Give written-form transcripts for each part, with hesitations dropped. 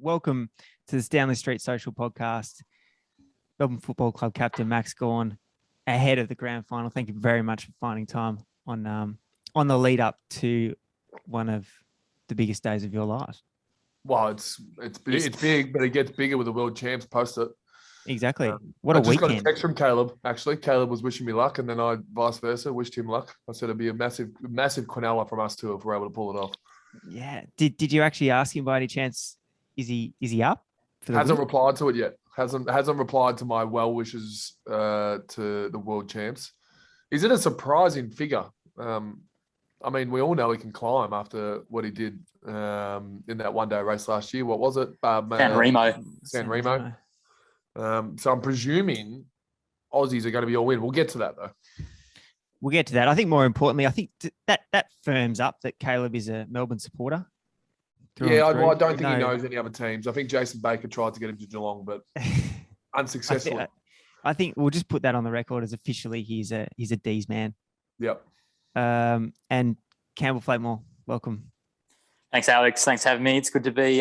welcome to the Stanley Street Social Podcast. Melbourne Football Club captain Max Gawn ahead of the grand final. Thank you very much for finding time on the lead up to one of the biggest days of your life. Well, it's big, but it gets bigger with the world champs post it. Exactly. What a I just weekend. got a text from Caleb, actually. Caleb was wishing me luck, and then I, vice versa, wished him luck. I said it'd be a massive quinella from us too if we're able to pull it off. Yeah. Did you actually ask him by any chance, is he up? Hasn't replied to it yet. Hasn't replied to my well wishes to the world champs. He's in a surprising figure. I mean, we all know he can climb after what he did in that one-day race last year. What was it? San Remo. So I'm presuming Aussies are going to be all in. We'll get to that, though. We'll get to that. I think more importantly, I think that firms up that Caleb is a Melbourne supporter. Yeah, I don't think he knows any other teams. I think Jason Baker tried to get him to Geelong, but unsuccessfully. I think we'll just put that on the record as officially he's a D's man. Yep. And Campbell, Flakemore, welcome. Thanks, Alex. Thanks for having me. It's good to be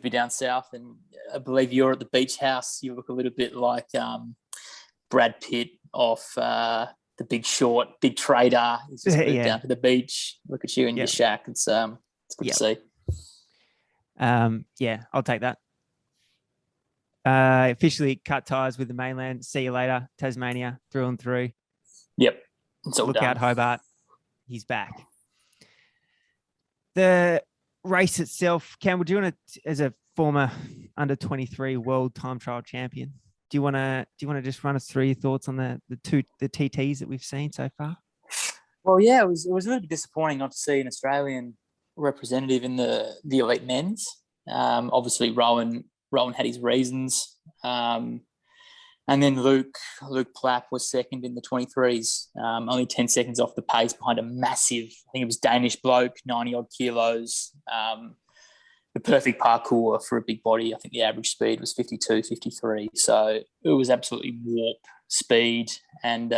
down south, and I believe you're at the beach house. You look a little bit like Brad Pitt off The Big Short, big trader. He's just moved down to the beach. Look at you in your shack. It's good to see. Yeah, I'll take that. Officially cut ties with the mainland. See you later, Tasmania, through and through. Yep. It's all Look done. out, Hobart. He's back. The race itself, Campbell, do you want to, as a former under-23 world time trial champion, do you want to just run us through your thoughts on the TTs that we've seen so far? Well, yeah, it was a little bit disappointing not to see an Australian representative in the elite men's. Obviously, Rowan had his reasons. And then Luke Plapp was second in the 23s, only 10 seconds off the pace behind a massive, I think it was Danish bloke, 90-odd kilos. The perfect parkour for a big body. I think the average speed was 52, 53. So it was absolutely warp speed. And,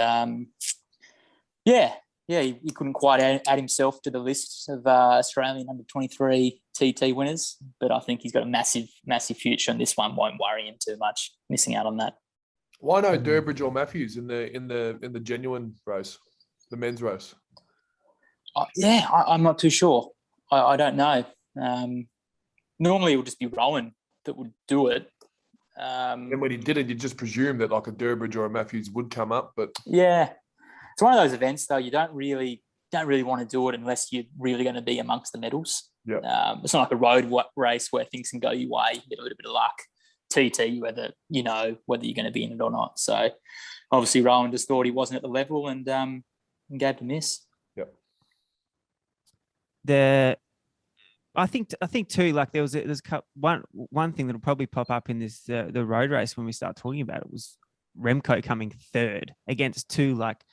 he couldn't quite add himself to the list of Australian under-23 TT winners. But I think he's got a massive, massive future, and this one won't worry him too much, missing out on that. Why no Durbridge or Matthews in the genuine race, the men's race? I'm not too sure. I don't know. Normally it would just be Rowan that would do it. And when he did it, you just presume that like a Durbridge or a Matthews would come up. But yeah, it's one of those events though. You don't really want to do it unless you're really going to be amongst the medals. Yeah. It's not like a road race where things can go your way. You get a little bit of luck. TT, whether you're going to be in it or not. So obviously Rowan just thought he wasn't at the level and gave it a miss. Yep. I think too, like there's one thing that'll probably pop up in this the road race when we start talking about it was Remco coming third against two like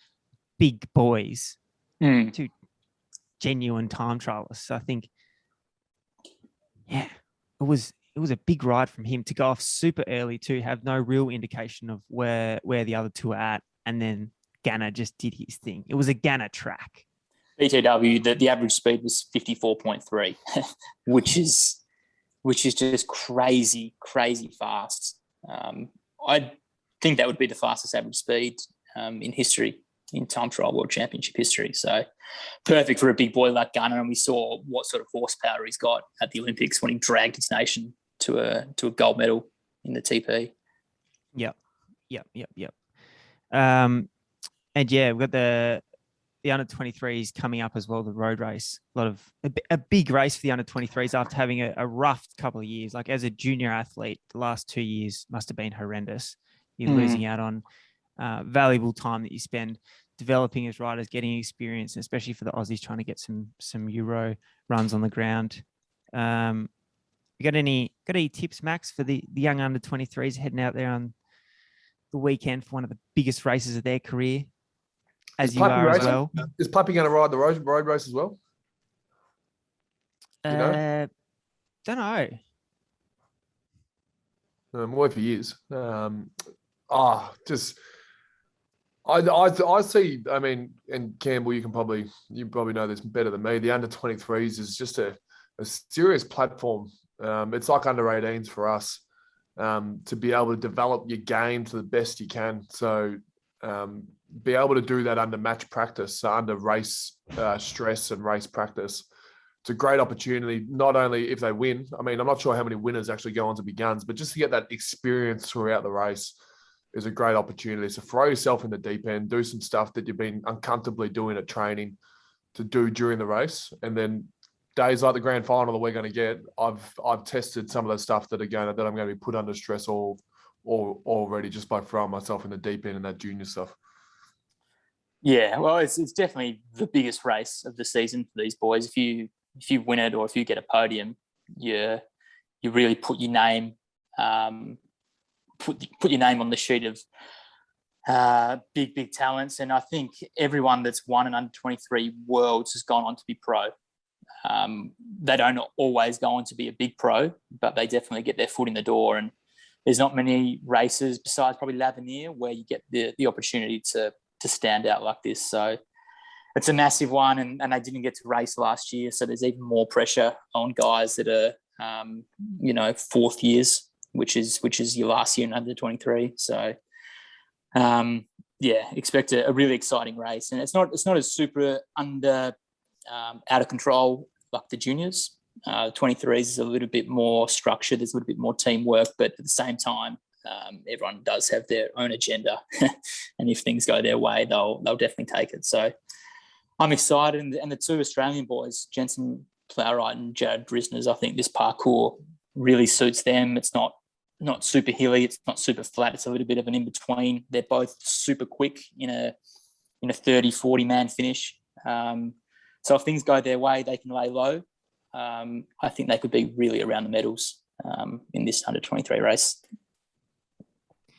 big boys, two genuine time trialists. So I think, it was a big ride from him to go off super early to have no real indication of where the other two are at. And then Ganna just did his thing. It was a Ganna track. BTW, the average speed was 54.3, which is just crazy, crazy fast. I think that would be the fastest average speed in history, in time trial world championship history. So perfect for a big boy like Gunner. And we saw what sort of horsepower he's got at the Olympics when he dragged his nation to a gold medal in the TP. Yep. And yeah, we've got the under-23s coming up as well, the road race. A big race for the under-23s after having a rough couple of years. Like as a junior athlete, the last 2 years must have been horrendous. You're losing out on valuable time that you spend developing as riders, getting experience, especially for the Aussies trying to get some Euro runs on the ground. You got any tips, Max, for the young under-23s heading out there on the weekend for one of the biggest races of their career, as you are as well? Is Plappy going to ride the road race as well? Don't know. More for years. I see. I mean, and Campbell, you probably know this better than me. The under-23s is just a serious platform It's like under 18s for us, to be able to develop your game to the best you can. So be able to do that under match practice, so under race stress and race practice. It's a great opportunity, not only if they win. I mean, I'm not sure how many winners actually go on to be guns, but just to get that experience throughout the race is a great opportunity. So throw yourself in the deep end, do some stuff that you've been uncomfortably doing at training to do during the race. And then days like the grand final that we're going to get, I've tested some of the stuff that I'm going to be put under stress already just by throwing myself in the deep end and that junior stuff. Yeah, well, it's definitely the biggest race of the season for these boys. If you win it or if you get a podium, you really put your name put your name on the sheet of big talents. And I think everyone that's won an under 23 Worlds has gone on to be pro. They don't always go on to be a big pro, but they definitely get their foot in the door. And there's not many races besides probably Lavernier where you get the opportunity to stand out like this. So it's a massive one, and they didn't get to race last year, so there's even more pressure on guys that are fourth years, which is your last year in under 23. So expect a really exciting race, and it's not as super out of control like the juniors. 23s is a little bit more structured, there's a little bit more teamwork, but at the same time, everyone does have their own agenda, and if things go their way, they'll definitely take it. So I'm excited, and the two Australian boys, Jensen Plowright and Jared Brisners, I think this parkour really suits them. It's not super hilly, it's not super flat, it's a little bit of an in-between. They're both super quick in a 30-40 man finish. So if things go their way, they can lay low. I think they could be really around the medals in this under 23 race.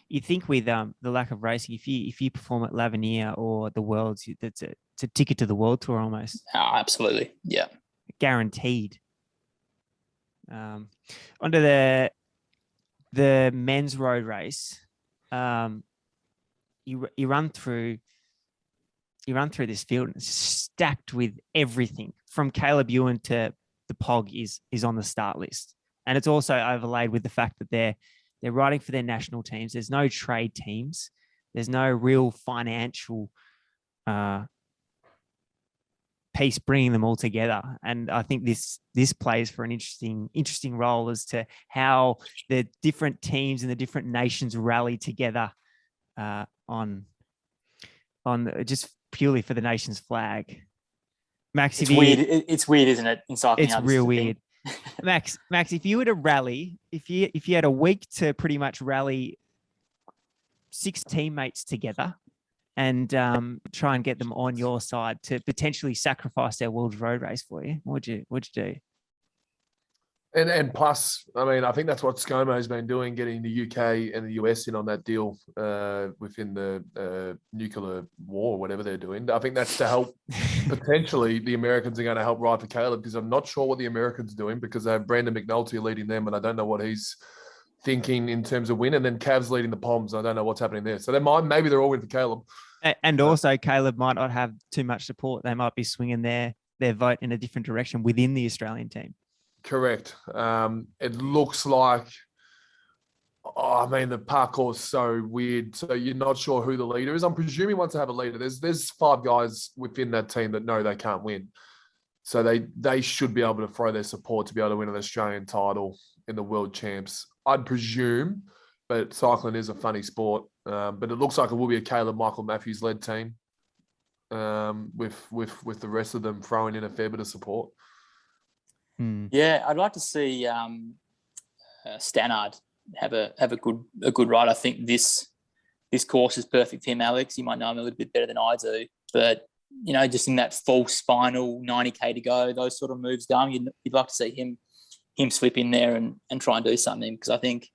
You think with the lack of racing, if you perform at Lavernier or the Worlds, it's a ticket to the World Tour almost. Oh, absolutely, yeah, guaranteed. Onto the men's road race. You run through this field, and it's stacked with everything from Caleb Ewan to the Pog is on the start list, and it's also overlaid with the fact that they're riding for their national teams. There's no trade teams. There's no real financial piece bringing them all together. And I think this plays for an interesting role as to how the different teams and the different nations rally together on just purely for the nation's flag. Max, it's weird. It's weird, isn't it? In cycling, it's real weird. Max, if you were to rally, if you had a week to pretty much rally 6 teammates together and try and get them on your side to potentially sacrifice their World Road Race for you, what'd you do? And plus, I mean, I think that's what ScoMo's been doing, getting the UK and the US in on that deal within the nuclear war, whatever they're doing. I think that's to help potentially the Americans are going to help ride for Caleb, because I'm not sure what the Americans are doing, because they have Brandon McNulty leading them, and I don't know what he's thinking in terms of win. And then Cav's leading the Poms. I don't know what's happening there. So maybe they're all in for Caleb. And also Caleb might not have too much support. They might be swinging their vote in a different direction within the Australian team. Correct. It looks like, the parkour is so weird. So you're not sure who the leader is. I'm presuming once they have a leader, there's 5 guys within that team that know they can't win. So they should be able to throw their support to be able to win an Australian title in the World Champs, I'd presume. But cycling is a funny sport. But it looks like it will be a Caleb Michael Matthews led team with the rest of them throwing in a fair bit of support. Yeah, I'd like to see Stannard have a good ride. I think this course is perfect for him, Alex. You might know him a little bit better than I do, but just in that false final 90k to go, those sort of moves going, you'd like to see him slip in there and try and do something, because I think,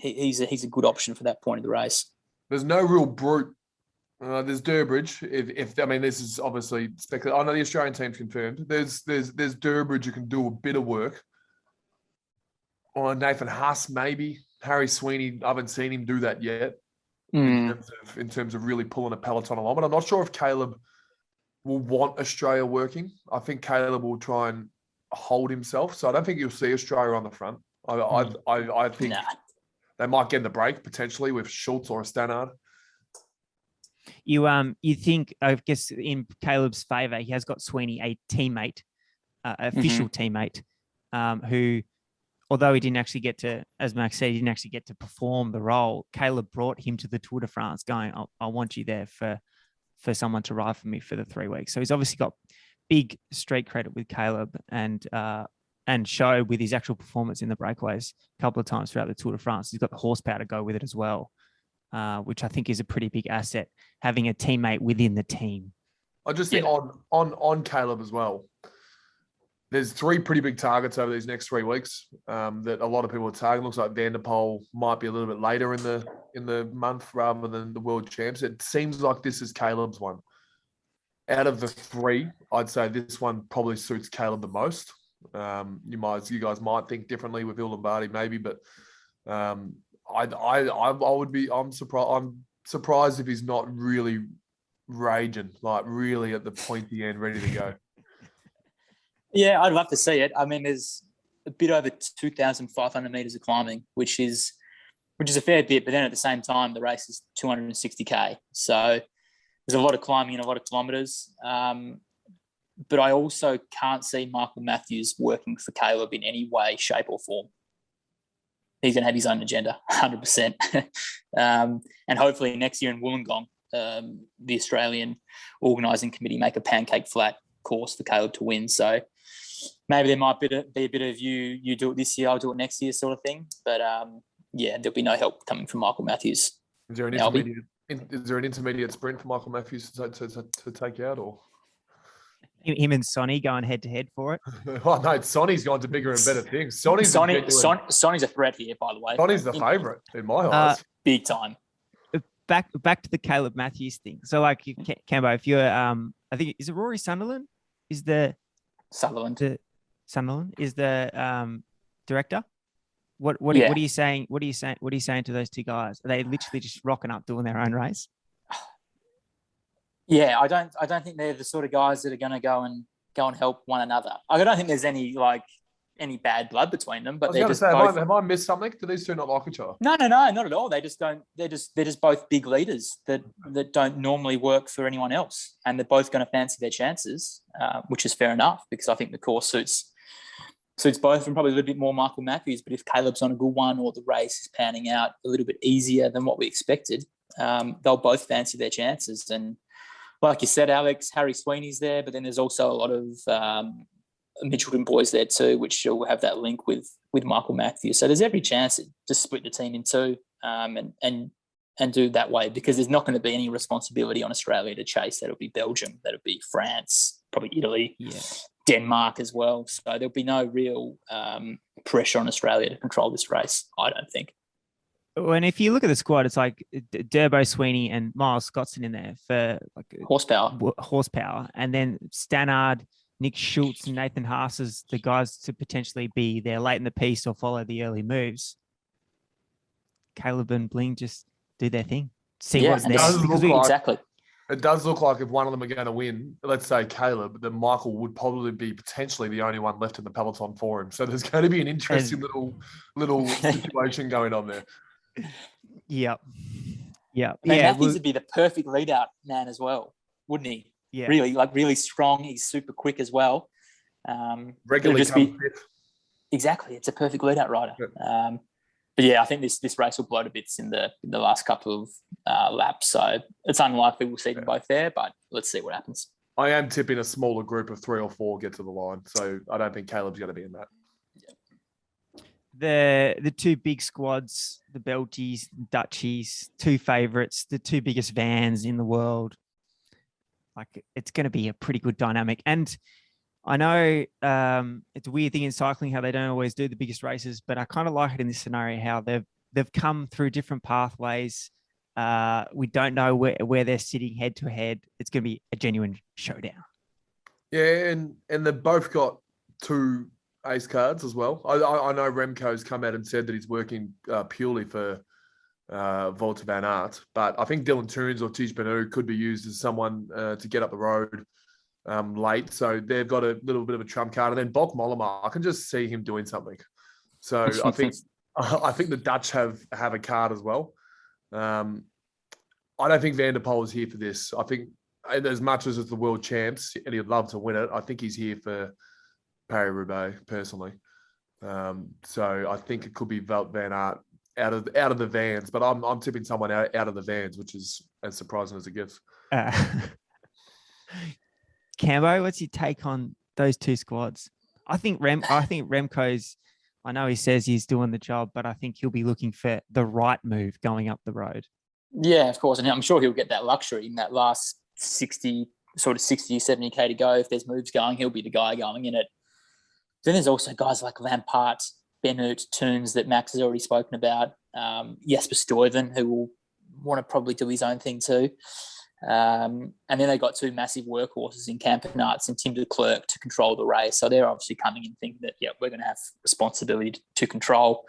he's a good option for that point of the race. There's no real brute. There's Durbridge. If this is obviously speculative. I know the Australian team's confirmed. There's Durbridge who can do a bit of work. Or Nathan Huss, maybe. Harry Sweeney, I haven't seen him do that yet. In terms of really pulling a peloton along. But I'm not sure if Caleb will want Australia working. I think Caleb will try and hold himself. So I don't think you'll see Australia on the front. I think they might get in the break potentially with Schultz or a Stannard. You think, I guess, in Caleb's favour, he has got Sweeney, a teammate, official teammate, who, although he didn't actually get to, as Max said, he didn't actually get to perform the role. Caleb brought him to the Tour de France, going, "I want you there for someone to ride for me for the 3 weeks." So he's obviously got big street credit with Caleb, and showed with his actual performance in the breakaways a couple of times throughout the Tour de France. He's got the horsepower to go with it as well, which I think is a pretty big asset, having a teammate within the team. I just think on Caleb as well, there's 3 pretty big targets over these next 3 weeks that a lot of people are targeting. Looks like Van der Poel might be a little bit later in the month rather than the World Champs. It seems like this is Caleb's one. Out of the 3, I'd say this one probably suits Caleb the most. You guys might think differently with Lombardi maybe, but I'm surprised if he's not really raging, like really at the pointy end, ready to go. Yeah, I'd love to see it. I mean, there's a bit over 2,500 meters of climbing, which is a fair bit, but then at the same time, the race is 260K. So there's a lot of climbing and a lot of kilometers. But I also can't see Michael Matthews working for Caleb in any way, shape or form. He's going to have his own agenda, 100%. And hopefully next year in Wollongong, the Australian organising committee make a pancake flat course for Caleb to win. So maybe there might be a bit of you do it this year, I'll do it next year sort of thing. But there'll be no help coming from Michael Matthews. Is there an intermediate sprint for Michael Matthews to take out, or him and Sonny going head to head for it? Oh no, Sonny's gone to bigger and better things. Sonny's a threat here, by the way. Sonny's the favourite in my eyes. Big time. Back to the Caleb Matthews thing. So like Campbell, if you're I think is it Rory Sunderland? Sunderland is the director. What are you saying? What are you saying to those 2 guys? Are they literally just rocking up doing their own race? Yeah, I don't think they're the sort of guys that are going to go and help one another. I don't think there's any bad blood between them. But have I missed something? Do these 2 not like each other? No, not at all. They just don't. They're just both big leaders that don't normally work for anyone else, and they're both going to fancy their chances, which is fair enough because I think the course suits both, and probably a little bit more Michael Matthews. But if Caleb's on a good one or the race is panning out a little bit easier than what we expected, they'll both fancy their chances. And like you said, Alex, Harry Sweeney's there, but then there's also a lot of Mitchelton boys there too, which will have that link with Michael Matthews. So there's every chance to split the team in 2 and do that way, because there's not going to be any responsibility on Australia to chase. That'll be Belgium, that'll be France, probably Italy, Denmark as well. So there'll be no real pressure on Australia to control this race, I don't think. And if you look at the squad, it's like Durbo, Sweeney, and Miles Scottson in there for like horsepower, and then Stannard, Nick Schultz, and Nathan Haas as the guys to potentially be there late in the piece or follow the early moves. Caleb and Bling just do their thing. See what's there. Exactly. It does look like if one of them are going to win, let's say Caleb, then Michael would probably be potentially the only one left in the peloton for him. So there's going to be an interesting little situation going on there. Yep. Matthews would be the perfect lead-out man as well, wouldn't he? Yeah. Really strong. He's super quick as well. Regularly comes fifth. Exactly. It's a perfect lead-out rider. Yeah. But yeah, I think this race will blow to bits in the last couple of laps. So it's unlikely we'll see them both there, but let's see what happens. I am tipping a smaller group of 3 or 4 get to the line. So I don't think Caleb's going to be in that. The 2 big squads, the Belgies, Dutchies, 2 favourites, the 2 biggest vans in the world. Like, it's going to be a pretty good dynamic. And I know it's a weird thing in cycling how they don't always do the biggest races, but I kind of like it in this scenario how they've come through different pathways. We don't know where they're sitting head to head. It's going to be a genuine showdown. Yeah, and they've both got 2 ace cards as well. I know Remco's come out and said that he's working purely for Volta Van Aert, but I think Dylan Toons or Tej Benu could be used as someone to get up the road late. So they've got a little bit of a trump card. And then Bok Mollema, I can just see him doing something. So I think the Dutch have a card as well. I don't think Van der Poel is here for this. I think as much as it's the world champs and he'd love to win it, I think he's here for Paris-Roubaix personally. So I think it could be Wout van Aert out of the vans, but I'm tipping someone out of the vans, which is as surprising as it gets. Cambo, what's your take on those two squads? I think Remco's. I know he says he's doing the job, but I think he'll be looking for the right move going up the road. Yeah, of course. And I'm sure he'll get that luxury in that last 60, 70K to go. If there's moves going, he'll be the guy going in it. Then there's also guys like Lampard, Benoot, Toons that Max has already spoken about. Jasper Stuyven, who will want to probably do his own thing too. And then they got two massive workhorses in Campernats and Tim de Klerk to control the race. So they're obviously coming in thinking that, yeah, we're going to have responsibility to control.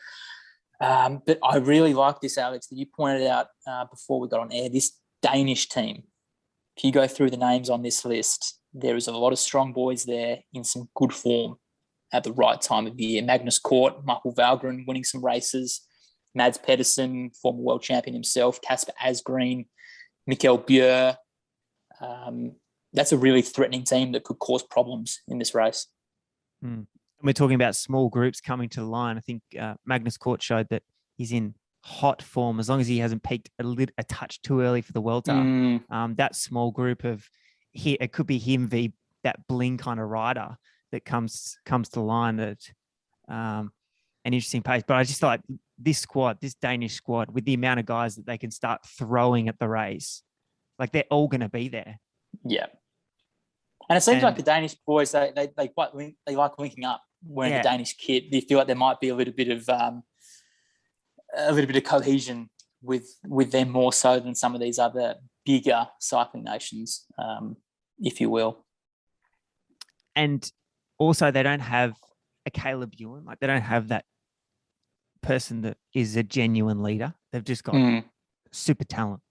But I really like this, Alex, that you pointed out before we got on air, this Danish team. If you go through the names on this list, there is a lot of strong boys there in some good form at the right time of year. Magnus Kort, Michael Valgren winning some races, Mads Pedersen, former world champion himself, Kasper Asgreen, Mikkel Bjerre. That's a really threatening team that could cause problems in this race. And we're talking about small groups coming to the line. I think Magnus Kort showed that he's in hot form as long as he hasn't peaked a touch too early for the Welter. That small group of it could be him v that bling kind of rider that comes to line at an interesting pace. But I just thought this Danish squad, with the amount of guys that they can start throwing at the race, like they're all going to be there. Yeah. And it seems like the Danish boys, they like linking up wearing the Danish kit. They feel like there might be a little bit of cohesion with them more so than some of these other bigger cycling nations, if you will. And also, they don't have a Caleb Ewan. Like, they don't have that person that is a genuine leader. They've just got super talent.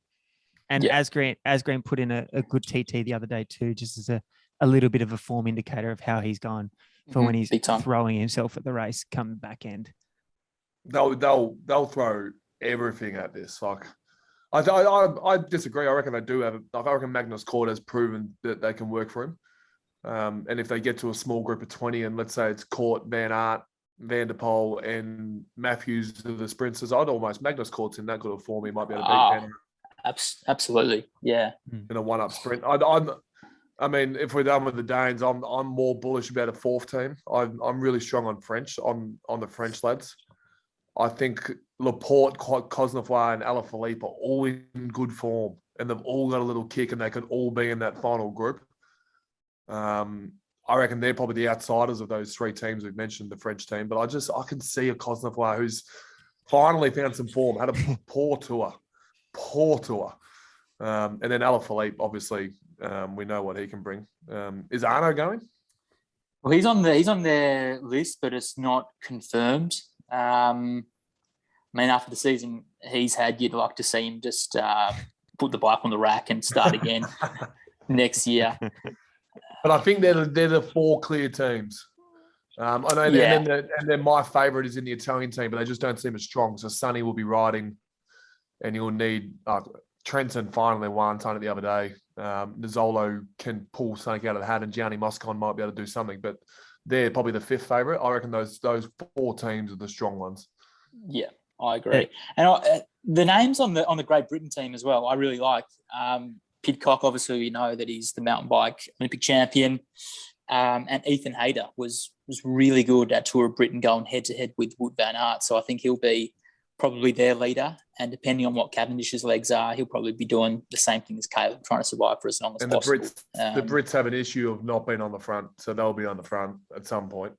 And Asgreen put in a good TT the other day too, just as a little bit of a form indicator of how he's gone for when he's throwing himself at the race come back end. They'll throw everything at this. Like, I disagree. I reckon they do have. I reckon Magnus Kort has proven that they can work for him. And if they get to a small group of 20, and let's say it's Kort, Van Aert, Van der Poel, and Matthews to the sprinters, Magnus Kort's in that good of form. He might be able to beat Van Aert. Absolutely, yeah. In a one-up sprint, I mean, if we're done with the Danes, I'm more bullish about a fourth team. I'm really strong on the French lads. I think Laporte, Cosnefroy, and Alaphilippe are all in good form, and they've all got a little kick, and they could all be in that final group. I reckon they're probably the outsiders of those three teams we've mentioned, the French team. But I can see a Cosnefroy who's finally found some form, had a poor tour. And then Alaphilippe, obviously, we know what he can bring. Is Arno going? Well, he's on their list, but it's not confirmed. I mean, after the season he's had, you'd like to see him just put the bike on the rack and start again next year. But I think they're the four clear teams. I know, and then my favourite is in the Italian team, but they just don't seem as strong. So Sonny will be riding, and you'll need Trenton finally won it the other day. Nizzolo can pull something out of the hat, and Gianni Moscon might be able to do something. But they're probably the fifth favourite. I reckon those four teams are the strong ones. Yeah, I agree. And the names on the Great Britain team as well, I really like. Pidcock, obviously, we know that he's the mountain bike Olympic champion. And Ethan Hayter was really good at Tour of Britain going head-to-head with Wout van Aert. So I think he'll be probably their leader. And depending on what Cavendish's legs are, he'll probably be doing the same thing as Caleb, trying to survive for as long as possible. The Brits have an issue of not being on the front, so they'll be on the front at some point.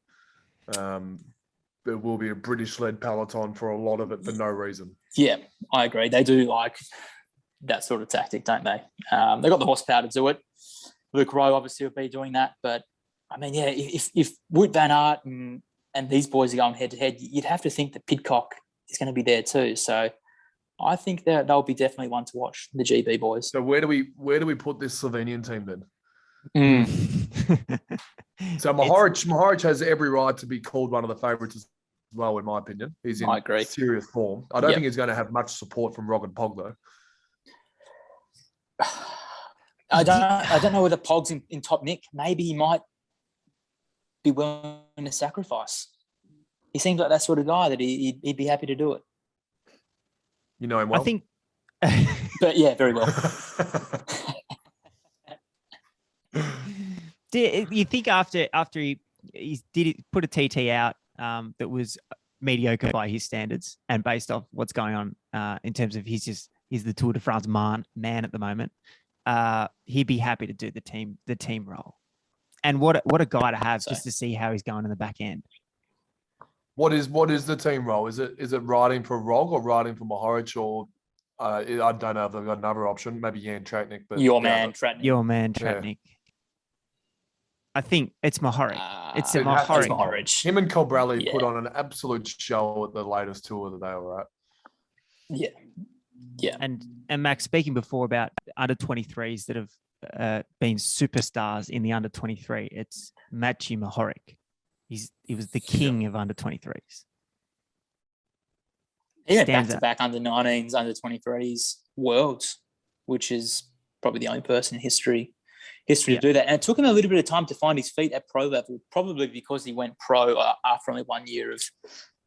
There will be a British-led peloton for a lot of it for no reason. Yeah, I agree. They do like that sort of tactic, don't they? They've got the horsepower to do it. Luke Rowe obviously will be doing that. But, I mean, yeah, if Wout van Aert and these boys are going head-to-head, you'd have to think that Pidcock is going to be there too. So I think that they'll be definitely one to watch, the GB boys. So where do we put this Slovenian team then? So Mohoric has every right to be called one of the favourites as well, in my opinion. He's in I agree. serious form. I don't think he's going to have much support from Rog and Pog, though. I don't know whether Pog's in top nick. Maybe he might be willing to sacrifice. He seems like that sort of guy that he'd be happy to do it. You know him well? I think... But yeah, very well. Do you think after he put a TT out that was mediocre by his standards and based off what's going on in terms of he's the Tour de France man at the moment, he'd be happy to do the team role. And what a guy to have just to see how he's going in the back end. What is the team role? Is it riding for Rog or riding for Mohoric or I don't know if they've got another option, maybe Jan Tratnik. But Your man Tratnik. I think it's Mohoric. It's Mohoric. Him and Colbrelli put on an absolute show at the latest tour that they were at. Yeah. Yeah. And Max, speaking before about under 23s that have been superstars in the under 23, it's Matthew Mohoric. He was the king of under 23s. He went back-to-back under 19s, under 23s worlds, which is probably the only person in history to do that. And it took him a little bit of time to find his feet at pro level, probably because he went pro after only 1 year of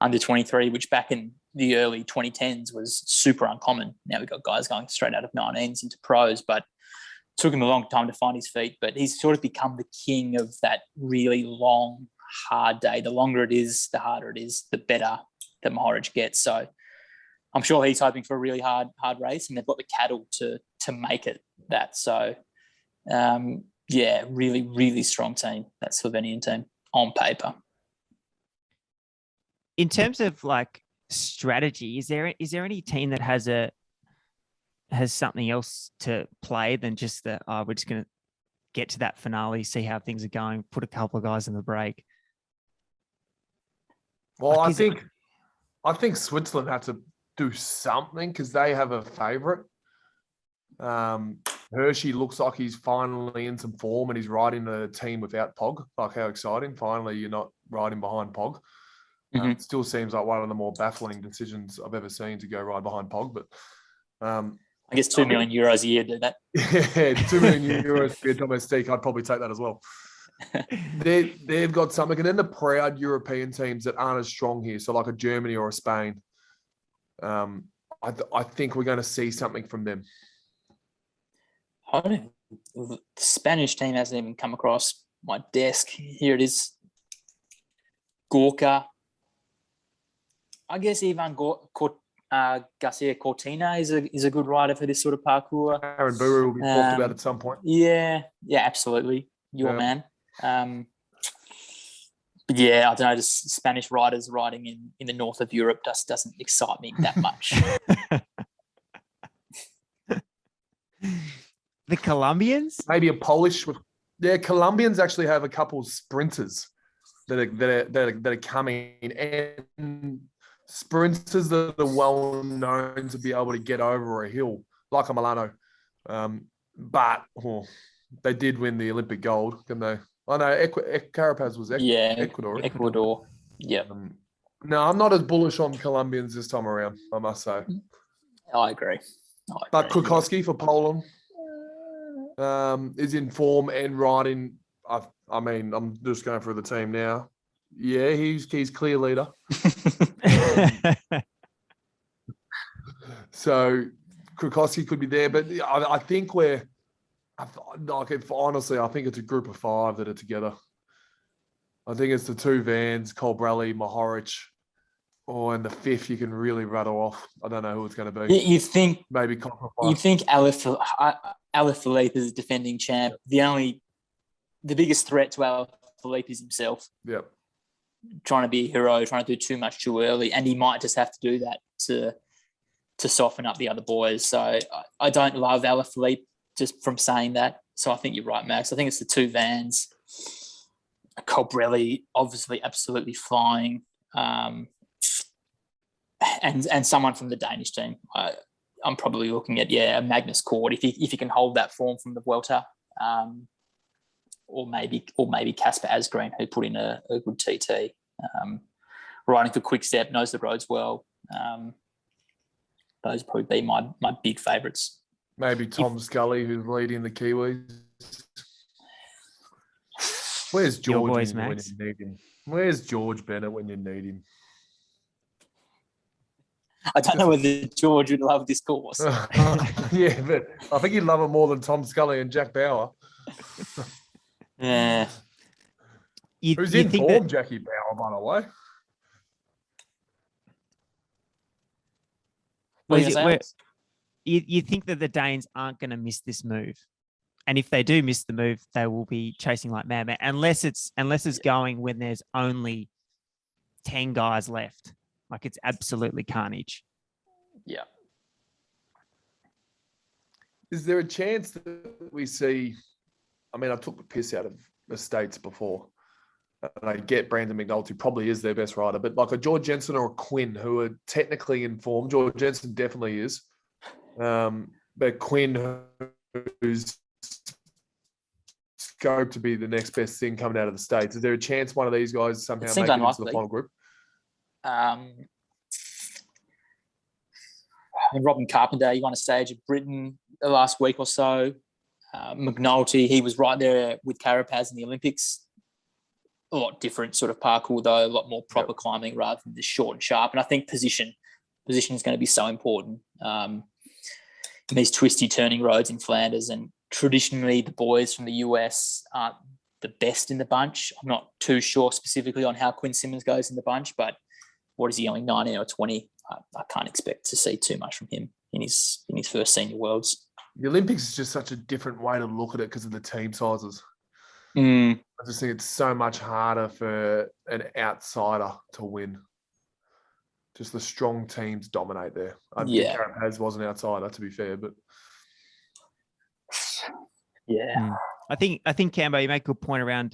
under 23, which back in the early 2010s was super uncommon. Now we've got guys going straight out of 19s into pros, but it took him a long time to find his feet. But he's sort of become the king of that really long, hard day. The longer it is, the harder it is, the better that Mohoric gets. So I'm sure he's hoping for a really hard race, and they've got the cattle to make it that. So, really, really strong team, that Slovenian team on paper. In terms of like strategy, is there any team that has something else to play than just that? We're just going to get to that finale, see how things are going, put a couple of guys in the break. Well, I think Switzerland had to do something because they have a favourite. Hershey looks like he's finally in some form and he's riding a team without Pog. Like, how exciting. Finally, you're not riding behind Pog. It still seems like one of the more baffling decisions I've ever seen to go ride behind Pog. But I guess €2 million a year do that. Yeah, €2 million for a domestique. I'd probably take that as well. They've got something. And then the proud European teams that aren't as strong here, so like a Germany or a Spain, I think we're going to see something from them. The Spanish team hasn't even come across my desk. Here it is. Gorka. I guess Ivan Garcia Cortina is a good rider for this sort of parkour. Aaron Buru will be talked about at some point. Yeah, absolutely. Your man. But yeah, I don't know, just Spanish riders riding in the north of Europe just doesn't excite me that much. The Colombians? Maybe a Polish. Colombians actually have a couple of sprinters that are coming, and sprinters that are well known to be able to get over a hill, like a Milano. But they did win the Olympic gold, didn't they? Oh no, Carapaz was Ecuador. Ecuador. Yeah. No, I'm not as bullish on Colombians this time around, I must say. I agree. But Kwiatkowski for Poland is in form and riding. I mean, I'm just going through the team now. Yeah, he's clear leader. So Kwiatkowski could be there, but I think honestly, I think it's a group of 5 that are together. I think it's the 2 Vans, Colbrelli, Mohoric, and the 5th you can really rattle off. I don't know who it's going to be. You think maybe you think Alaphilippe is a defending champ. The biggest threat to Alaphilippe is himself. Yep. Trying to be a hero, trying to do too much too early, and he might just have to do that to soften up the other boys. So I don't love Alaphilippe just from saying that. So I think you're right, Max. I think it's the 2 Vans. Colbrelli, obviously, absolutely flying, and someone from the Danish team. I'm probably looking at Magnus Kort if he can hold that form from the Vuelta. maybe Casper Asgreen, who put in a good TT. Riding for Quick Step, knows the roads well. Those probably be my big favourites. Maybe Tom Scully, who's leading the Kiwis. Where's George boys, when Max? you need him? Where's George Bennett when you need him? I don't know whether George would love this course. Yeah, but I think he'd love it more than Tom Scully and Jack Bauer. Yeah. Who's in form, Jackie Bauer, by the way? You think that the Danes aren't going to miss this move, and if they do miss the move, they will be chasing like madmen. Unless it's going when there's only 10 guys left, like it's absolutely carnage. Yeah. Is there a chance that we see? I mean, I took the piss out of the States before. And I get Brandon McNulty probably is their best rider, but like a George Jensen or a Quinn who are technically in form. George Jensen definitely is. But Quinn, who's scoped to be the next best thing coming out of the States. Is there a chance one of these guys somehow make it into the final group? Robin Carpenter, he won a stage at Britain the last week or so. McNulty, he was right there with Carapaz in the Olympics. A lot different sort of parkour, though, a lot more proper climbing rather than just short and sharp. And I think position is going to be so important in these twisty turning roads in Flanders. And traditionally, the boys from the US aren't the best in the bunch. I'm not too sure specifically on how Quinn Simmons goes in the bunch, but what is he, only 19 or 20? I can't expect to see too much from him in his first senior worlds. The Olympics is just such a different way to look at it because of the team sizes. I just think it's so much harder for an outsider to win. Just the strong teams dominate there. I think Carapaz was an outsider, to be fair, but I think Campbell, you make a good point around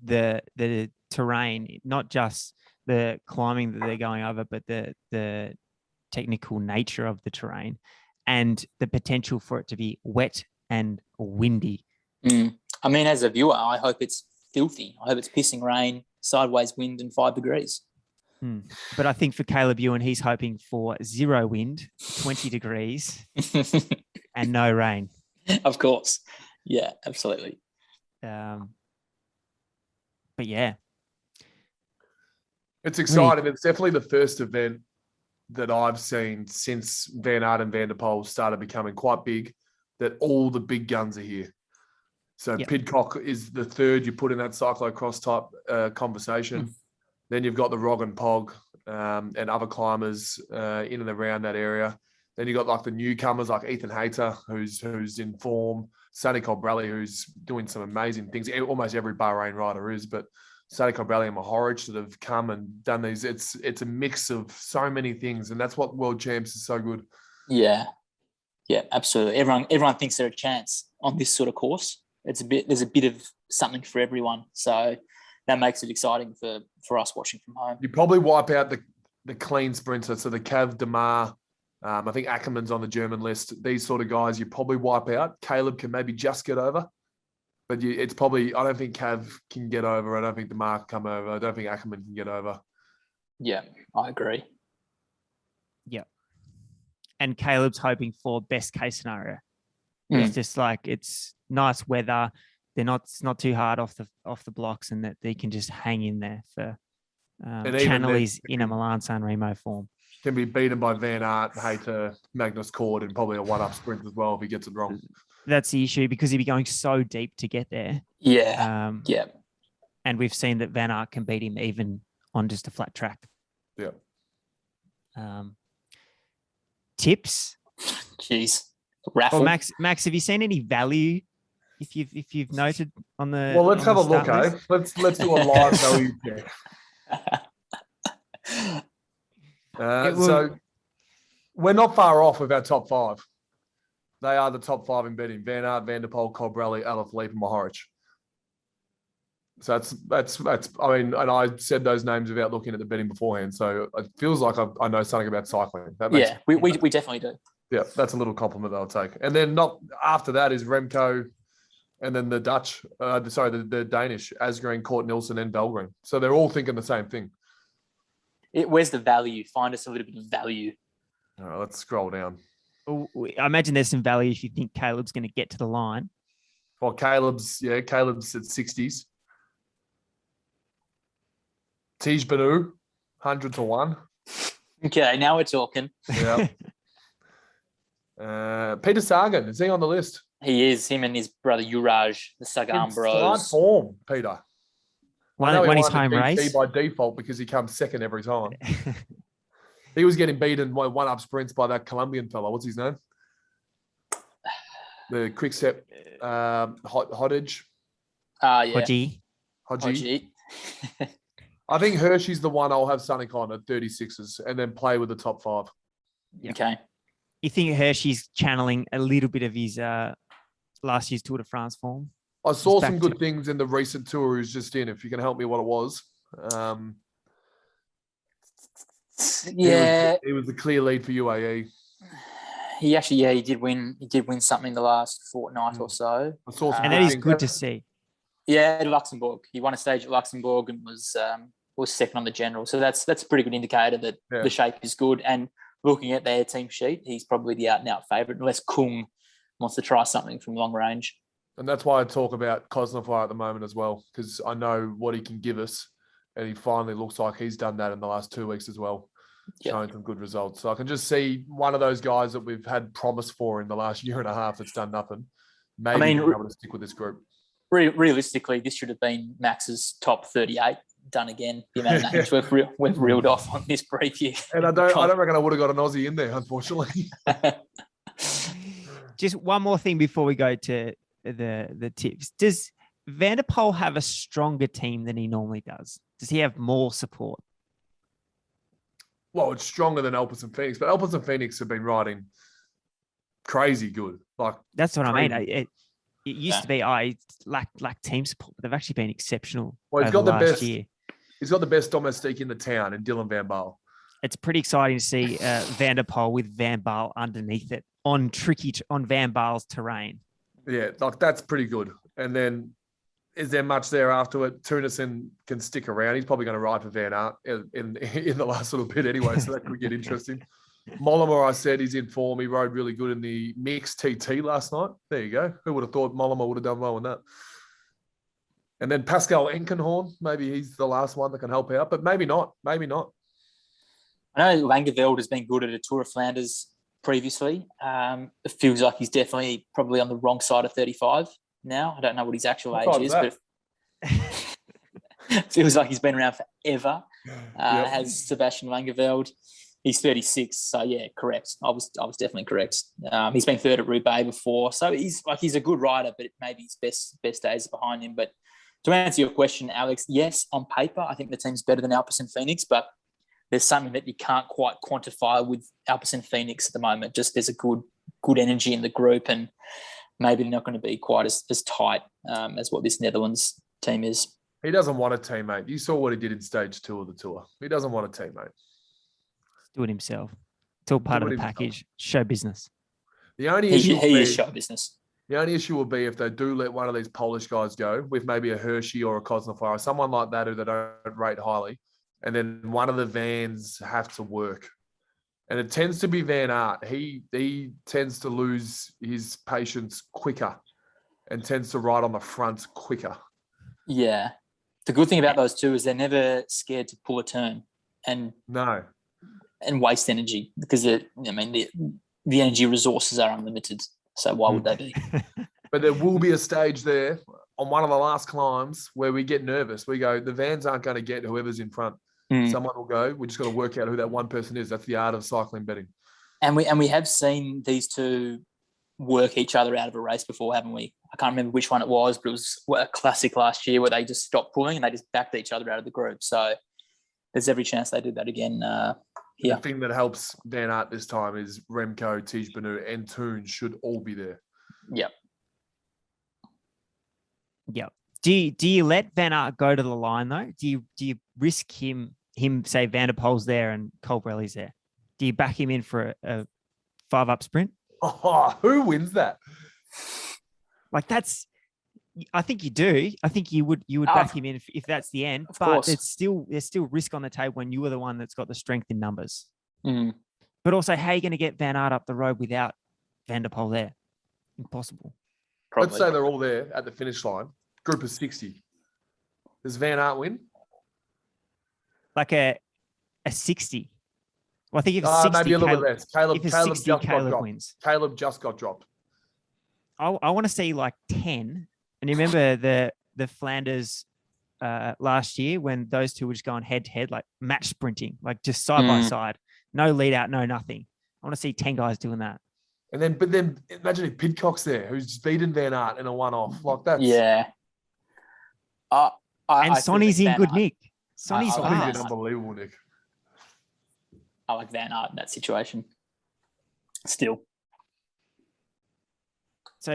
the terrain, not just the climbing that they're going over, but the technical nature of the terrain and the potential for it to be wet and windy. I mean, as a viewer, I hope it's filthy. I hope it's pissing rain, sideways wind, and 5 degrees. But I think for Caleb Ewan, he's hoping for 0 wind, 20 degrees, and no rain. Of course. Yeah, absolutely. But yeah. It's exciting. It's definitely the first event that I've seen since Van Aert and Van der Poel started becoming quite big, that all the big guns are here. So Pidcock is the third you put in that cyclocross type conversation. Then you've got the Rog and Pog and other climbers in and around that area. Then you've got like the newcomers like Ethan Hayter, who's in form. Sonny Colbrelli, who's doing some amazing things. Almost every Bahrain rider is, but Sonny Colbrelli and Mohoric that have come and done these. It's a mix of so many things, and that's what World Champs is so good. Yeah, absolutely. Everyone thinks they're a chance on this sort of course. There's a bit of something for everyone. So that makes it exciting for us watching from home. You probably wipe out the clean sprinter. So the Cav Demar, I think Ackermann's on the German list. These sort of guys you probably wipe out. Caleb can maybe just get over. But it's probably, I don't think Cav can get over. I don't think Demar can come over. I don't think Ackermann can get over. Yeah, I agree. Yeah. And Caleb's hoping for best case scenario. It's just like, it's nice weather. It's not too hard off the blocks, and that they can just hang in there for channel his inner Milan San Remo form. Can be beaten by Van Aert, Hayter, Magnus Cord, and probably a one-up sprint as well if he gets it wrong. That's the issue, because he'd be going so deep to get there. Yeah. And we've seen that Van Aert can beat him even on just a flat track. Yeah. Tips? Jeez. Raffle. Well, Max, have you seen any value if you've noted on the? Well, let's have a look, eh? Let's do a live value check. So we're not far off with our top 5. They are the top 5 in betting: Van Aert, Van der Poel, Colbrelli, Alaphilippe, and Mohoric. So that's. I mean, and I said those names without looking at the betting beforehand. So it feels like I know something about cycling. We definitely do. Yeah, that's a little compliment that I'll take. And then not after that is Remco, And then the Dutch, the Danish, Asgreen, Court Nielsen, and Belgren. So they're all thinking the same thing. Where's the value? Find us a little bit of value. All right, let's scroll down. I imagine there's some value if you think Caleb's going to get to the line. Well, Caleb's at 60s. Tej Benu, 100 to 1. Okay, now we're talking. Yeah. Peter Sagan, is he on the list? He is. Him and his brother Uraj, the Sagan bros. Start form, Peter. Won his the home GT race by default because he comes second every time. He was getting beaten one-up sprints by that Colombian fella. What's his name? The quick step, Hodge. Yeah. Hodgie. I think Hershey's the one I'll have Sonny on at 36s and then play with the top 5. Yep. Okay. You think Hershey's channeling a little bit of his last year's Tour de France form? I saw some good things in the recent tour he was just in, if you can help me what it was. He was the clear lead for UAE. He actually, he did win. He did win something the last fortnight or so. I saw some and that is good to see. Yeah, at Luxembourg. He won a stage at Luxembourg and was second on the general. So that's a pretty good indicator that the shape is good. And looking at their team sheet, he's probably the out and out favourite, unless Kung wants to try something from long range. And that's why I talk about Kosnefar at the moment as well, because I know what he can give us. And he finally looks like he's done that in the last 2 weeks as well, showing some good results. So I can just see one of those guys that we've had promise for in the llast year and a half that's done nothing. Maybe be able to stick with this group. Realistically, this should have been Max's top 38 done again. The amount of names we've reeled off on this preview. And I don't reckon I would have got an Aussie in there, unfortunately. Just one more thing before we go to the tips. Does Van der Poel have a stronger team than he normally does? Does he have more support? Well, it's stronger than Alpes and Phoenix, but Alpes and Phoenix have been riding crazy good. That's what I mean. It used to be lack team support, but they've actually been exceptional. Well, he's got the best year. He's got the best domestique in the town in Dylan Van Baal. It's pretty exciting to see Van der Poel with Van Baal underneath it on Van Baal's terrain. Yeah, that's pretty good. And then is there much there after it? Tunison can stick around. He's probably going to ride for Van Aert in the last little bit anyway, so that could get interesting. Mollema, I said, he's in form. He rode really good in the mixed TT last night. There you go. Who would have thought Mollema would have done well in that? And then Pascal Enkenhorn, maybe he's the last one that can help out, but maybe not. Maybe not. I know Langeveld has been good at a Tour of Flanders previously. It feels like he's definitely probably on the wrong side of 35 now. I don't know what his actual age is, but it feels like he's been around forever. Has Sebastian Vangerfeld. He's 36, so yeah, correct. I was definitely correct. He's been third at Roubaix before, so he's a good rider, but maybe his best days are behind him. But to answer your question, Alex, yes, on paper, I think the team's better than Alpes and Phoenix, but there's something that you can't quite quantify with Alpes and Phoenix at the moment. Just there's a good energy in the group, and maybe they're not going to be quite as tight as what this Netherlands team is. He doesn't want a teammate. You saw what he did in stage 2 of the tour. He doesn't want a teammate. Do it himself. It's all part of the package. Show business. The only issue he is show business. The only issue will be if they do let one of these Polish guys go with maybe a Hershey or a Kosnefar, someone like that who they don't rate highly, and then one of the Vans have to work. And it tends to be Van Aert. He tends to lose his patience quicker and tends to ride on the front quicker. Yeah. The good thing about those two is they're never scared to pull a turn and waste energy because the energy resources are unlimited. So why would they be? But there will be a stage there on one of the last climbs where we get nervous. We go, the Vans aren't going to get whoever's in front. Someone will go. We just got to work out who that one person is. That's the art of cycling betting. And we have seen these two work each other out of a race before, haven't we? I can't remember which one it was, but it was a classic last year where they just stopped pulling and they just backed each other out of the group. So there's every chance they do that again here. The thing that helps Van Aert this time is Remco, Tej Benu, and Toon should all be there. Yep. Yep. Do you let Van Aert go to the line though? Do you risk him say Van der Poel's there and Colbrelli's there? Do you back him in for a 5-up sprint? Oh, who wins that? Like that's I think you do. I think you would back him in if that's the end. Of But course. there's still risk on the table when you are the one that's got the strength in numbers. Mm. But also, how are you going to get Van Aert up the road without Van der Poel there? Impossible. Probably. Let's say they're all there at the finish line. Group of 60. Does Van Aert win? Like a 60. Well, I think if it's 60, maybe a little Caleb, bit less. Caleb, if it's Caleb 60, just got Caleb dropped. wins. Caleb just got dropped. I want to see like 10. And you remember the Flanders last year when those two were just going head to head, like match sprinting, like just side by side, no lead out, no nothing. I want to see 10 guys doing that. But then imagine if Pidcock's there, who's just beaten Van Aert in a one-off. Like that's and Sonny's in good nick. Sonny's I like fast. unbelievable, Nick. I like Van Aert in that situation. Still. So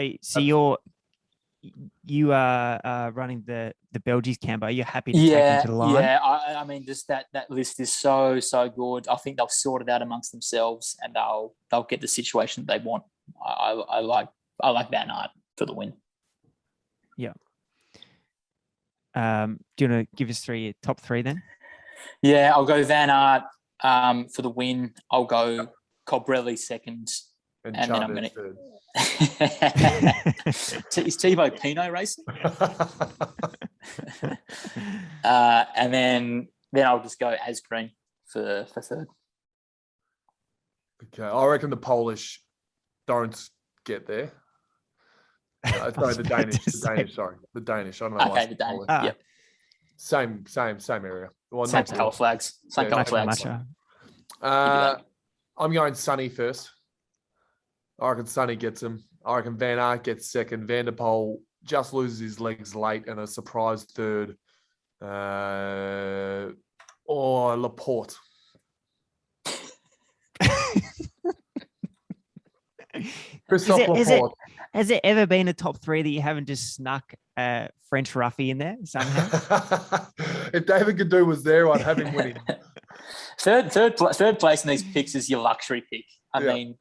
you are running the Belgies, Campbell. You're happy to take him to the line? Yeah. I mean, just that list is so good. I think they'll sort it out amongst themselves and they'll get the situation they want. I like Van Aert for the win. Yeah. Do you want to give us top three then? Yeah, I'll go Van Aert for the win. I'll go Colbrelli second, and then I'm going to. Is Thibaut Pinot racing? And then I'll just go Asgreen for third. Okay, I reckon the Polish don't get there. Sorry, the Danish. Sorry, the Danish. I don't know. Okay, the Danish. Yeah. Same area. Well, same colour flags. Same colour flags. I'm going Sonny first. I reckon Sonny gets him. I reckon Van Aert gets second. Van der Poel just loses his legs late and a surprise third. Or Laporte. Christophe Laporte. Has there ever been a top three that you haven't just snuck French Ruffy in there somehow? If David Gadu was there, I'd have him winning. Third place in these picks is your luxury pick. I mean,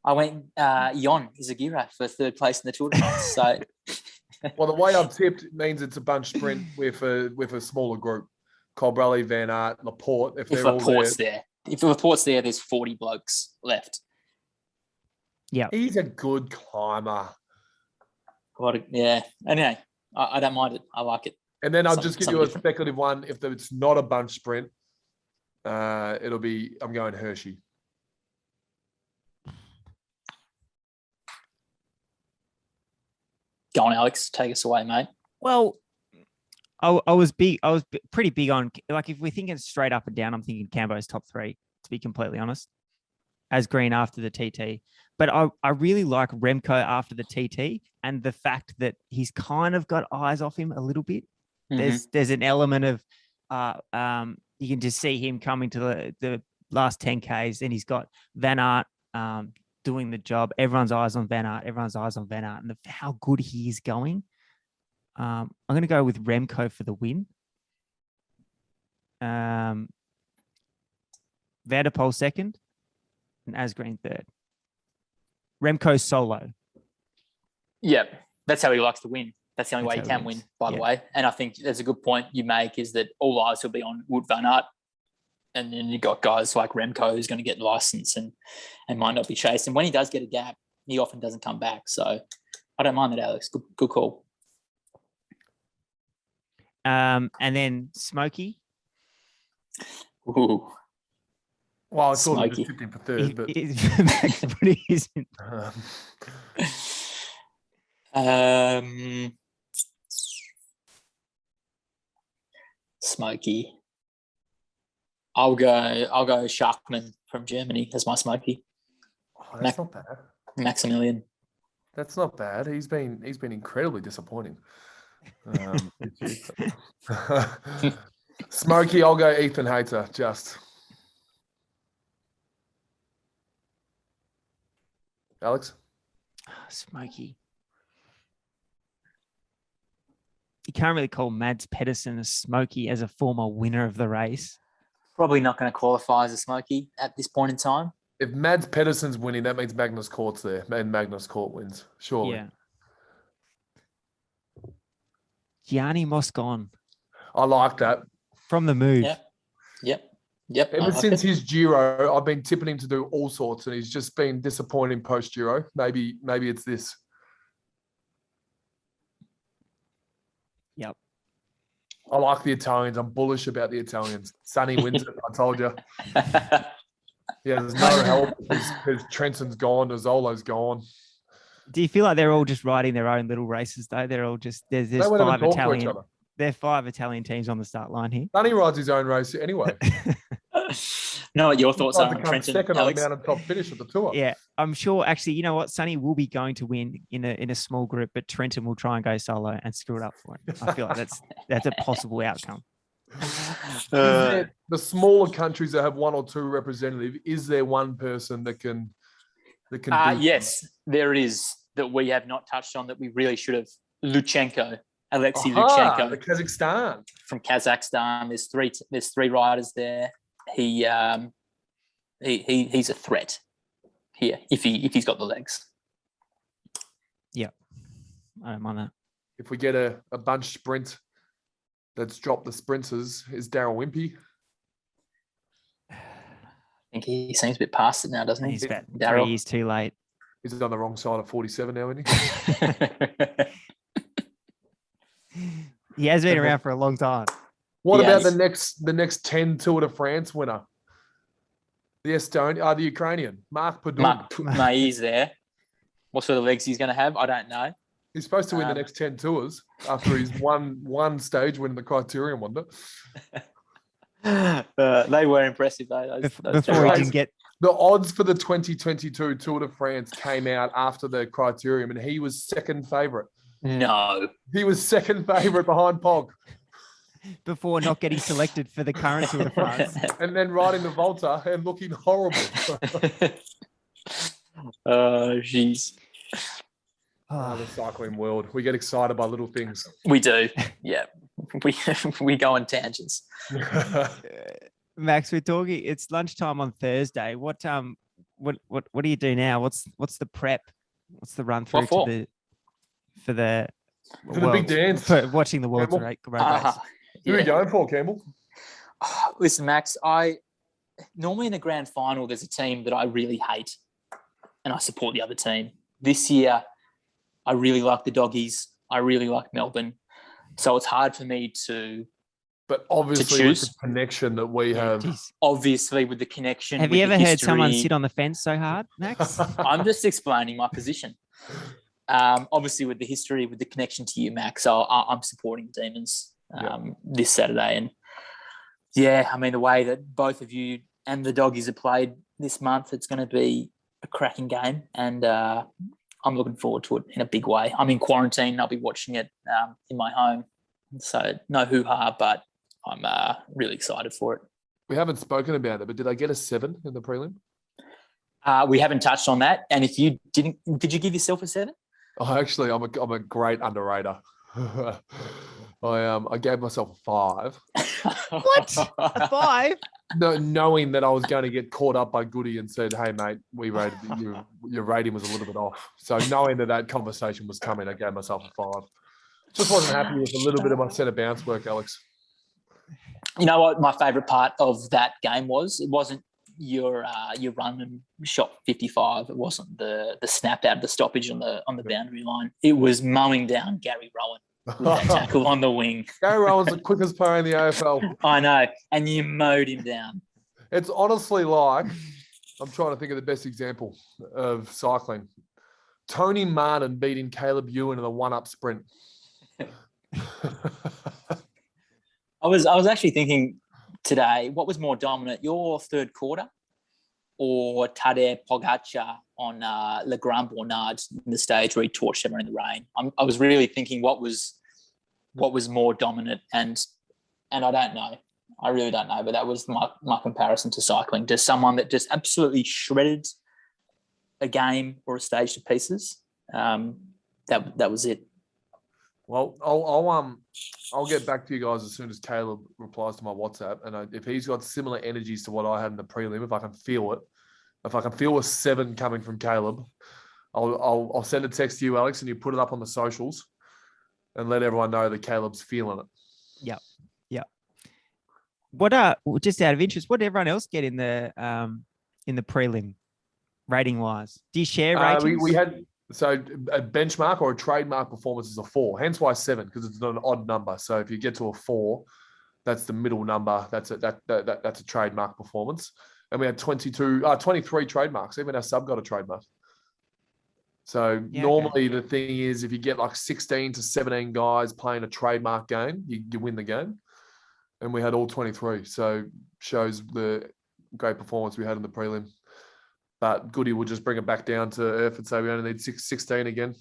I went Jon Izagirre for third place in the Tour de France. So, well, the way I've tipped means it's a bunch sprint with a smaller group. Colbrelli, Van Aert, Laporte. If Laporte's there, there's 40 blokes left. Yeah, he's a good climber. Anyway, I don't mind it. I like it. And then I'll just give you a speculative one. If it's not a bunch sprint, it'll be. I'm going Hershey. Go on, Alex. Take us away, mate. Well, I was pretty big on, like, if we're thinking straight up and down, I'm thinking Cambo's top three, to be completely honest. Asgreen after the TT. But I really like Remco after the TT and the fact that he's kind of got eyes off him a little bit. Mm-hmm. There's an element of you can just see him coming to the last 10Ks and he's got Van Aert doing the job. Everyone's eyes on Van Aert. And how good he is going. I'm going to go with Remco for the win. Van der Poel second and Asgreen third. Remco solo. Yeah, that's how he likes to win. That's the only way he can win, by the way. And I think that's a good point you make, is that all eyes will be on Wout van Aert. And then you've got guys like Remco who's going to get licensed and might not be chased. And when he does get a gap, he often doesn't come back. So I don't mind that, Alex. Good call. And then Smokey. Ooh. Well, I thought he was tipped in for third, but he isn't. Smokey. I'll go Schachmann from Germany as my Smokey. Oh, that's not bad. Maximilian. That's not bad. He's been incredibly disappointing. Smokey, I'll go Ethan Hayter. Just Alex. Smokey. You can't really call Mads Pedersen a Smokey as a former winner of the race. Probably not going to qualify as a Smokey at this point in time. If Mads Pedersen's winning, that means Magnus Cort's there, and Magnus Cort wins. Surely. Yeah. Gianni Moscon I like that. from the move. Yep. Ever since his Giro, I've been tipping him to do all sorts, and he's just been disappointing post Giro. Maybe it's this. Yep. I like the Italians. I'm bullish about the Italians. Sonny wins it. I told you. Yeah, there's no help because Trenton's gone, Zolo's gone. Do you feel like they're all just riding their own little races though? They're all just there's They won't even five talk to each Italian. other. There are 5 Italian teams on the start line here. Sonny rides his own race anyway. Know what your thoughts He's are to on come Trenton, second Alex? on the top finish of the tour. Yeah, I'm sure. Actually, you know what? Sonny will be going to win in a small group, but Trenton will try and go solo and screw it up for him. I feel like that's a possible outcome. The smaller countries that have 1 or 2 representatives, is there one person that can beat yes, there is, that we have not touched on that we really should have. Luchenko, Alexei the Luchenko Kazakhstan. from Kazakhstan. There's 3 riders there. He's a threat here if he's got the legs. Yeah, I don't mind that. If we get a bunch sprint that's dropped the sprinters, is Daryl Wimpy. I think he seems a bit past it now, doesn't he? He's about 3 Daryl. years too late. He's on the wrong side of 47 now, isn't he? He has been around for a long time. What about Yes. the next 10 Tour de France winner? The Ukrainian, Mark Padun. He's there. What sort of legs he's going to have, I don't know. He's supposed to win the next 10 tours after he's won one stage winning the Criterium Wonder. They were impressive, though. Those Before he guys. can get The odds for the 2022 Tour de France came out after the Criterium, and he was second favourite. No. He was second favourite behind Pog. before not getting selected for the current Tour de France. And then riding the Volta and looking horrible. Oh, jeez. The cycling world. We get excited by little things. We do. Yeah. We go on tangents. Max, we're talking. It's lunchtime on Thursday. What do you do now? What's the prep? What's the run through for the big dance. For watching the World Campbell? Road race. Who are you going for, Campbell? Listen, Max, normally in a grand final, there's a team that I really hate and I support the other team. This year, I really like the Doggies. I really like Melbourne. So it's hard for me to But obviously with the connection that we have. Obviously with the connection. Have you ever heard someone sit on the fence so hard, Max? I'm just explaining my position. Obviously with the history, with the connection to you, Max, I'm supporting the Demons this Saturday. And yeah, I mean, the way that both of you and the Doggies have played this month, it's going to be a cracking game. And I'm looking forward to it in a big way. I'm in quarantine. I'll be watching it in my home. So no hoo-ha, but I'm really excited for it. We haven't spoken about it, but did I get a 7 in the prelim? We haven't touched on that. And if you didn't, did you give yourself a 7? Oh, actually, I'm a great underrater. I gave myself a 5. What? A 5? No, knowing that I was going to get caught up by Goody and said, "Hey, mate, we rated your rating was a little bit off." So knowing that conversation was coming, I gave myself a 5. Just wasn't happy with a little bit of my centre bounce work, Alex. You know what my favourite part of that game was? It wasn't your run and shot 55. It wasn't the snap out of the stoppage on the boundary line. It was mowing down Gary Rowan with that tackle on the wing. Gary Rowan's the quickest player in the AFL. I know, and you mowed him down. It's honestly like, I'm trying to think of the best example of cycling. Tony Martin beating Caleb Ewan in the 1-up sprint. I was actually thinking today, what was more dominant, your third quarter or Tadej Pogacar on Le Grand Bonnard in the stage where he torched everyone in the rain? I was really thinking what was more dominant, and I don't know. I really don't know, but that was my comparison to cycling, to someone that just absolutely shredded a game or a stage to pieces. That was it. Well, I'll get back to you guys as soon as Caleb replies to my WhatsApp, and if he's got similar energies to what I had in the prelim, if I can feel it, if I can feel a 7 coming from Caleb, I'll send a text to you, Alex, and you put it up on the socials. and let everyone know that Caleb's feeling it. Yep. What just out of interest, what did everyone else get in the prelim rating wise? Do you share ratings? We had a benchmark or a trademark performance is a 4, hence why 7, because it's an odd number. So if you get to a 4, that's the middle number. That's a trademark performance. And we had 23 trademarks. Even our sub got a trademark. So normally the thing is, if you get like 16 to 17 guys playing a trademark game, you win the game. And we had all 23. So shows the great performance we had in the prelim. But Goody will just bring it back down to earth and say we only need 16 again.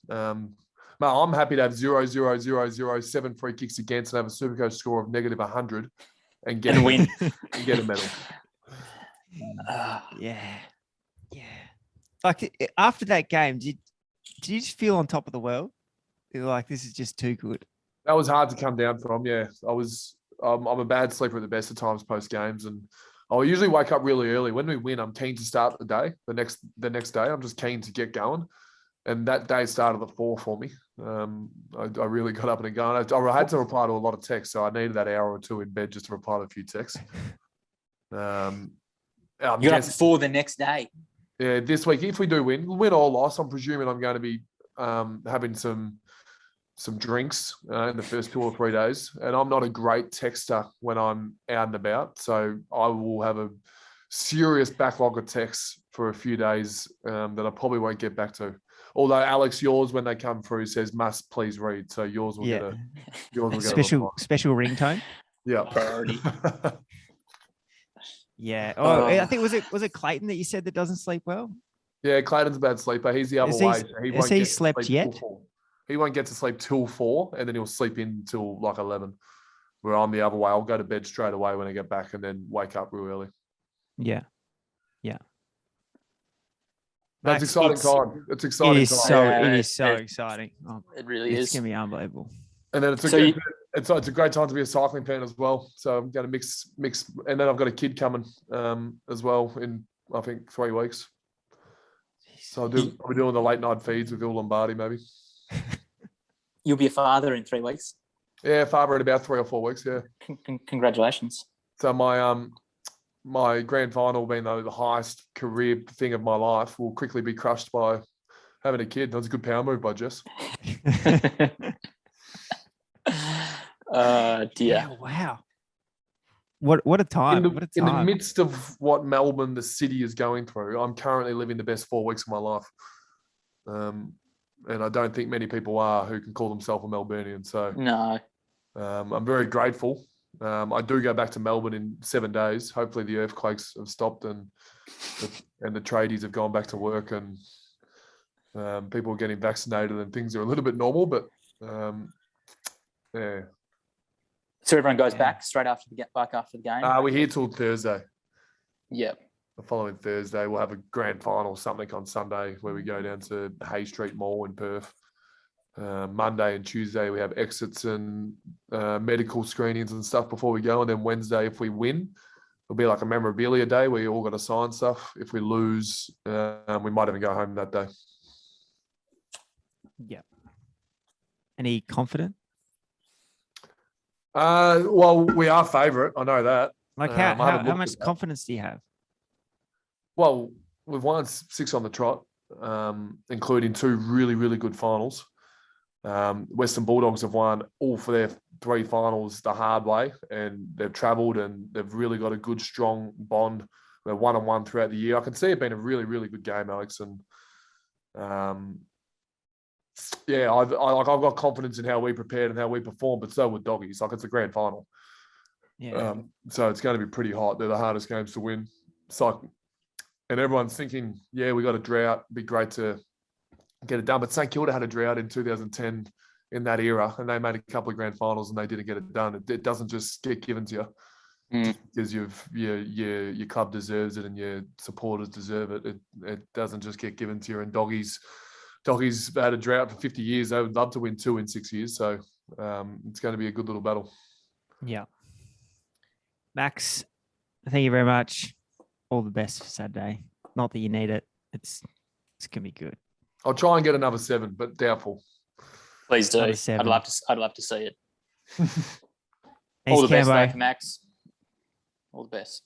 I'm happy to have 0, 0, 0, 0, 7 free kicks against and have a Supercoach score of negative 100 and get a win and get a medal. Yeah. Like after that game, did you just feel on top of the world? You're like, this is just too good. That was hard to come down from. Yeah, I'm a bad sleeper at the best of times post games, and I'll usually wake up really early. When we win, I'm keen to start the day. The next day, I'm just keen to get going. And that day started at 4 for me. I really got up and going. I had to reply to a lot of texts, so I needed that hour or two in bed just to reply to a few texts. You got up for the next day. Yeah, this week, if we do win or loss, I'm presuming I'm going to be having some drinks in the first 2 or 3 days. And I'm not a great texter when I'm out and about. So I will have a serious backlog of texts for a few days that I probably won't get back to. Although, Alex, yours, when they come through, says must please read. So yours will get a special ringtone. Yeah. Priority. Yeah. Oh, I think was it Clayton that you said that doesn't sleep well? Yeah, Clayton's a bad sleeper. He's the other way. Has he slept yet? He won't get to sleep till 4, and then he'll sleep in till like 11. Where I'm the other way. I'll go to bed straight away when I get back, and then wake up real early. Yeah. That's exciting time. It's exciting. It is so exciting. Oh, it really is. It's gonna be unbelievable. And then it's a great time to be a cycling fan as well. So I'm going to mix, and then I've got a kid coming as well in I think 3 weeks. So I'll be doing the late night feeds with Il Lombardi maybe. You'll be a father in 3 weeks. Yeah, father in about 3 or 4 weeks. Yeah. Congratulations. So my grand final, being the highest career thing of my life, will quickly be crushed by having a kid. That was a good power move by Jess. Dear. Yeah, wow. What a time. In the midst of what Melbourne, the city, is going through, I'm currently living the best 4 weeks of my life. And I don't think many people are who can call themselves a Melburnian. So no. I'm very grateful. I do go back to Melbourne in 7 days. Hopefully the earthquakes have stopped and the tradies have gone back to work and people are getting vaccinated and things are a little bit normal. But yeah. So everyone goes back straight after the game? We're here till Thursday. Yeah. The following Thursday, we'll have a grand final, something on Sunday, where we go down to Hay Street Mall in Perth. Monday and Tuesday, we have exits and medical screenings and stuff before we go. And then Wednesday, if we win, it'll be like a memorabilia day where you all got to sign stuff. If we lose, we might even go home that day. Yeah. Any confident? Well, we are favourite. I know that. Like how much confidence do you have? Well, we've won 6 on the trot, including 2 really, really good finals. Western Bulldogs have won all for their 3 finals the hard way, and they've travelled and they've really got a good, strong bond. They're 1-on-1 throughout the year. I can see it being a really, really good game, Alex. And yeah, I've got confidence in how we prepared and how we performed, but so would doggies. Like, it's a grand final. Yeah. So it's going to be pretty hot. They're the hardest games to win. So, and everyone's thinking, yeah, we got a drought. It'd be great to get it done. But St Kilda had a drought in 2010 in that era, and they made a couple of grand finals and they didn't get it done. It doesn't just get given to you because your club deserves it and your supporters deserve it. It doesn't just get given to you. And doggies had a drought for 50 years. They would love to win 2 in 6 years. So it's going to be a good little battle. Yeah. Max, thank you very much. All the best for Saturday. Not that you need it. It's going to be good. I'll try and get another 7, but doubtful. Please do. Under I'd 7. love to see it. Thanks, All the best, Cambo. though, Max. All the best.